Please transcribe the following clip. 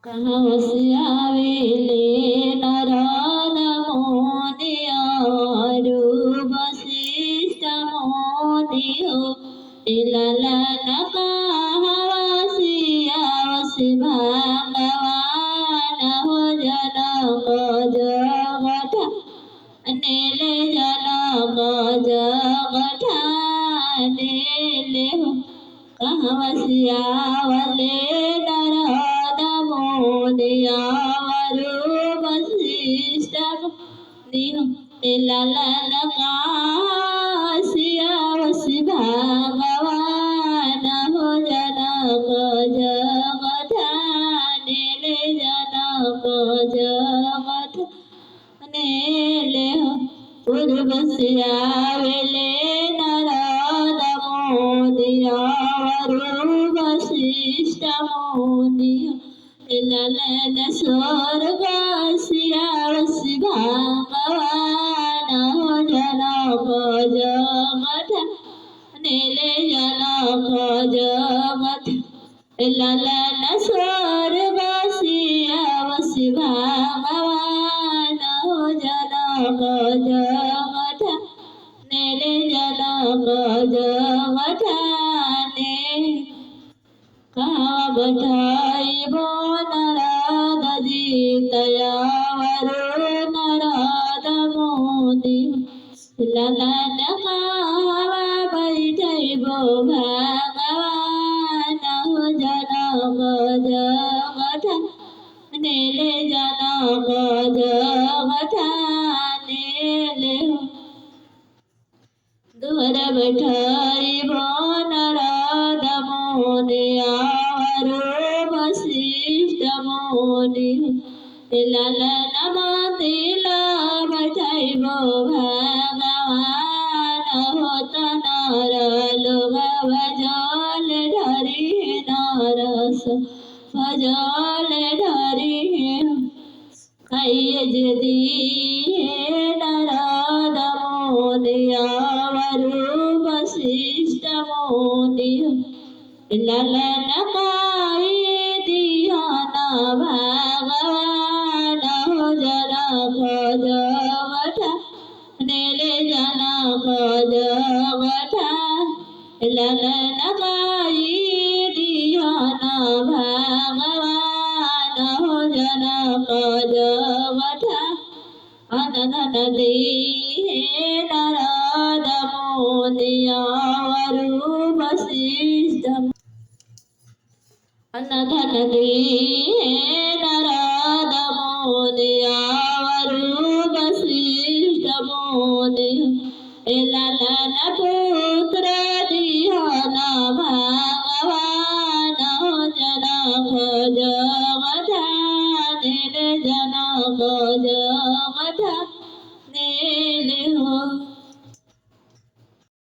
कहवसियावेले नरद मोदियारु वशिष्ठ मोदियो इललन कहवसियावसि भगवान हो जनक जगठ नेले जनक जगठ नेले हो कहवसियावले नरद मोदियावरु वशिष्ठ मोदियो इललन कहवसियावसि भगवान हो जनक जगठ नेले जनक जगठ नेले हो पूर्वसियावेले नरद मोदियावरु वशिष्ठ मोदियो इललन स्वर्गसियावसि भगवान हो जनक जगठ नेले जनक जगठ इललन स्वर्गसियावसि भगवान हो जनक जगठ नेले जनक जगठ ने कहवठाइबो नरद जीतयावरु नरद मोदियो इललन कहवा बैठैबो भगवान हो जनक जगठ नेले जनक जगठ नेले हो दूर बैठैबो नरद मोदियावरु वशिष्ठ मोदियो इललन मंदिर बैठैबो भगवान हो तनर लोग भजल ढरी नरस भजल ढरी कैज दिए नरद मोदियावरु वशिष्ठ मोदियो इललन काई दियान भगवान हो जनक जगठ नेले जनक जगठ इललन काई दियान भगवान हो जनक जगठ अनधन दिए नरद मोदियावरु वशिष्ठ अनधन दिए नरद मोदियावरु वशिष्ठ मोदियो इललन पुत्र दिहन भगवान हो जनक जगठ नेले जनक जगठ नेले हो।